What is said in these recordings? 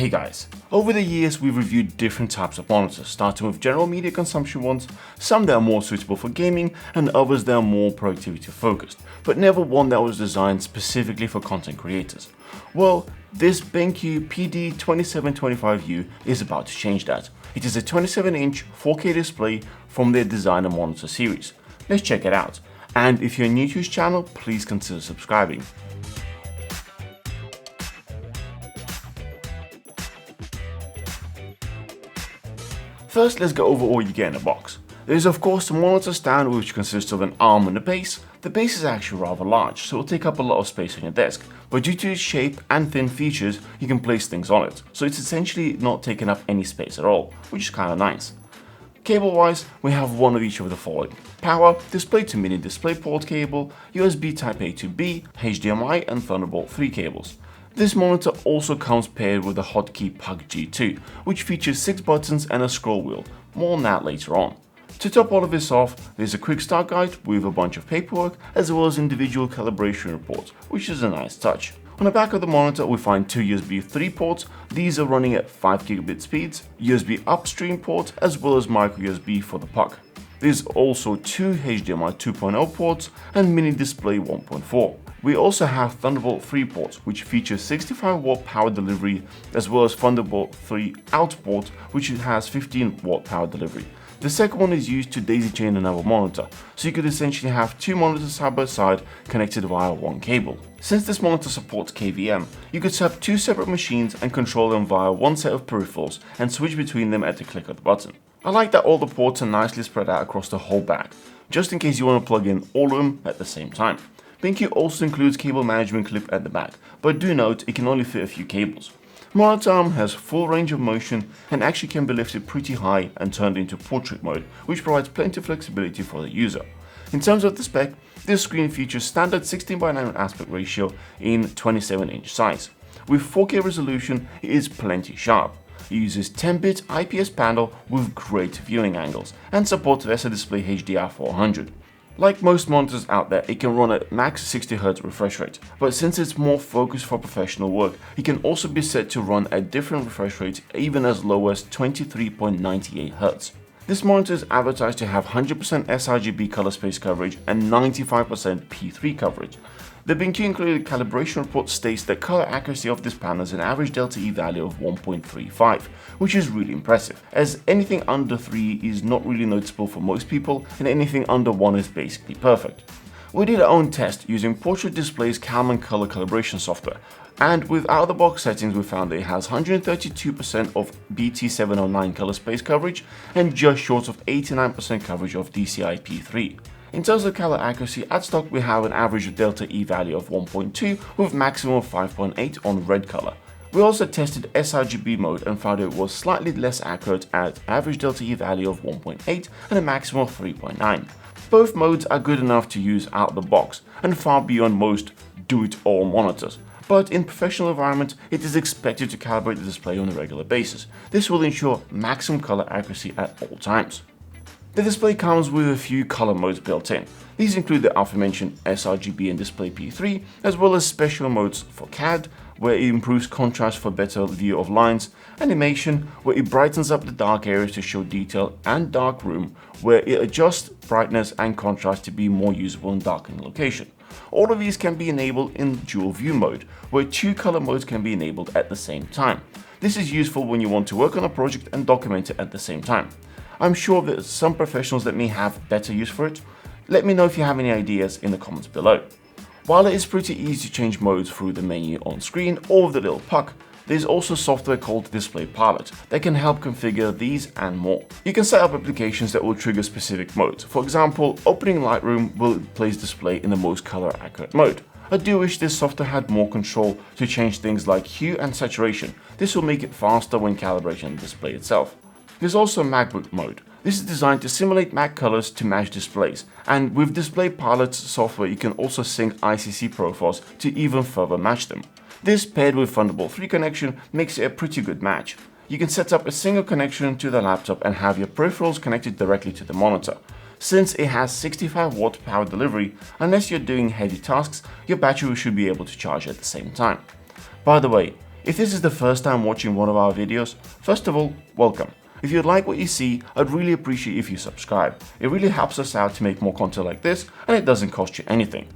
Hey guys, over the years we've reviewed different types of monitors, starting with general media consumption ones, some that are more suitable for gaming and others that are more productivity focused, but never one that was designed specifically for content creators. Well, this BenQ PD2725U is about to change that. It is a 27-inch 4K display from their Designer monitor series. Let's check it out, and if you're new to this channel, please consider subscribing. First, let's go over what you get in a box. There is of course the monitor stand, which consists of an arm and a base. The base is actually rather large, so it will take up a lot of space on your desk, but due to its shape and thin features, you can place things on it, so it's essentially not taking up any space at all, which is kinda nice. Cable-wise, we have one of each of the following: power, display to mini DisplayPort cable, USB Type-A to B, HDMI and Thunderbolt 3 cables. This monitor also comes paired with the Hotkey Puck G2, which features 6 buttons and a scroll wheel, more on that later on. To top all of this off, there's a quick start guide with a bunch of paperwork as well as individual calibration reports, which is a nice touch. On the back of the monitor we find 2 USB 3 ports, these are running at 5 gigabit speeds, USB upstream port as well as micro USB for the puck. There's also 2 HDMI 2.0 ports and mini display 1.4. We also have Thunderbolt 3 ports, which feature 65W power delivery, as well as Thunderbolt 3 out port, which has 15W power delivery. The second one is used to daisy chain another monitor, so you could essentially have 2 monitors side by side connected via one cable. Since this monitor supports KVM, you could set up 2 separate machines and control them via one set of peripherals and switch between them at the click of the button. I like that all the ports are nicely spread out across the whole back, just in case you want to plug in all of them at the same time. BenQ also includes cable management clip at the back, but do note it can only fit a few cables. Monitor arm has full range of motion and actually can be lifted pretty high and turned into portrait mode, which provides plenty of flexibility for the user. In terms of the spec, this screen features standard 16:9 aspect ratio in 27-inch size. With 4K resolution, it is plenty sharp. It uses 10-bit IPS panel with great viewing angles and supports VESA Display HDR 400. Like most monitors out there, it can run at max 60Hz refresh rate, but since it's more focused for professional work, it can also be set to run at different refresh rates, even as low as 23.98Hz. This monitor is advertised to have 100% sRGB color space coverage and 95% P3 coverage. The BenQ included calibration report states that color accuracy of this panel is an average delta E value of 1.35, which is really impressive, as anything under 3 is not really noticeable for most people and anything under 1 is basically perfect. We did our own test using Portrait Display's Calman color calibration software, and with out-of-the-box settings we found that it has 132% of BT709 color space coverage and just short of 89% coverage of DCI P3. In terms of color accuracy, at stock we have an average delta E value of 1.2 with maximum of 5.8 on red color. We also tested sRGB mode and found it was slightly less accurate at average delta E value of 1.8 and a maximum of 3.9. Both modes are good enough to use out of the box and far beyond most do-it-all monitors. But in professional environment, it is expected to calibrate the display on a regular basis. This will ensure maximum color accuracy at all times. The display comes with a few color modes built in. These include the aforementioned sRGB and Display P3, as well as special modes for CAD, where it improves contrast for better view of lines, animation, where it brightens up the dark areas to show detail, and dark room, where it adjusts brightness and contrast to be more usable in darkening location. All of these can be enabled in dual view mode, where 2 color modes can be enabled at the same time. This is useful when you want to work on a project and document it at the same time. I'm sure there's some professionals that may have better use for it. Let me know if you have any ideas in the comments below. While it is pretty easy to change modes through the menu on screen or with the little puck, there's also software called Display Pilot that can help configure these and more. You can set up applications that will trigger specific modes. For example, opening Lightroom will place display in the most color accurate mode. I do wish this software had more control to change things like hue and saturation. This will make it faster when calibrating the display itself. There's also MacBook Mode. This is designed to simulate Mac colors to match displays, and with Display Pilot's software you can also sync ICC profiles to even further match them. This paired with Thunderbolt 3 connection makes it a pretty good match. You can set up a single connection to the laptop and have your peripherals connected directly to the monitor. Since it has 65W power delivery, unless you're doing heavy tasks, your battery should be able to charge at the same time. By the way, If this is the first time watching one of our videos, first of all, welcome. If you like what you see, I'd really appreciate if you subscribe. It really helps us out to make more content like this, and it doesn't cost you anything.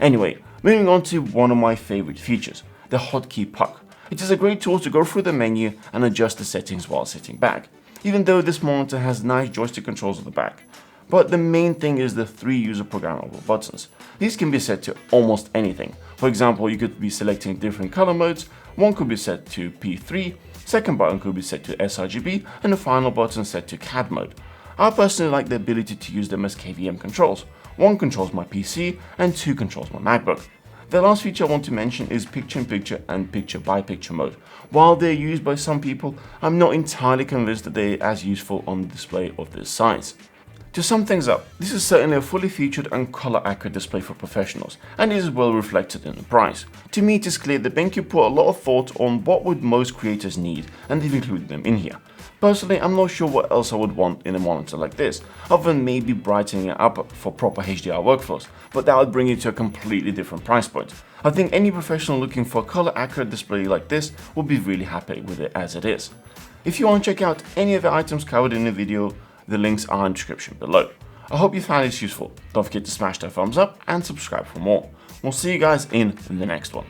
Anyway, moving on to one of my favorite features, the Hotkey puck. It is a great tool to go through the menu and adjust the settings while sitting back, even though this monitor has nice joystick controls at the back. But the main thing is the 3 user programmable buttons. These can be set to almost anything. For example, you could be selecting different color modes, one could be set to P3, second button could be set to sRGB, and the final button set to CAD mode. I personally like the ability to use them as KVM controls. One controls my PC and 2 controls my MacBook. The last feature I want to mention is picture-in-picture and picture-by-picture mode. While they're used by some people, I'm not entirely convinced that they're as useful on a display of this size. To sum things up, this is certainly a fully featured and color-accurate display for professionals, and it is well reflected in the price. To me, it is clear that BenQ put a lot of thought on what would most creators need, and they've included them in here. Personally, I'm not sure what else I would want in a monitor like this, other than maybe brightening it up for proper HDR workflows, but that would bring it to a completely different price point. I think any professional looking for a color-accurate display like this will be really happy with it as it is. If you want to check out any of the items covered in the video, the links are in the description below. I hope you found this useful. Don't forget to smash that thumbs up and subscribe for more. We'll see you guys in the next one.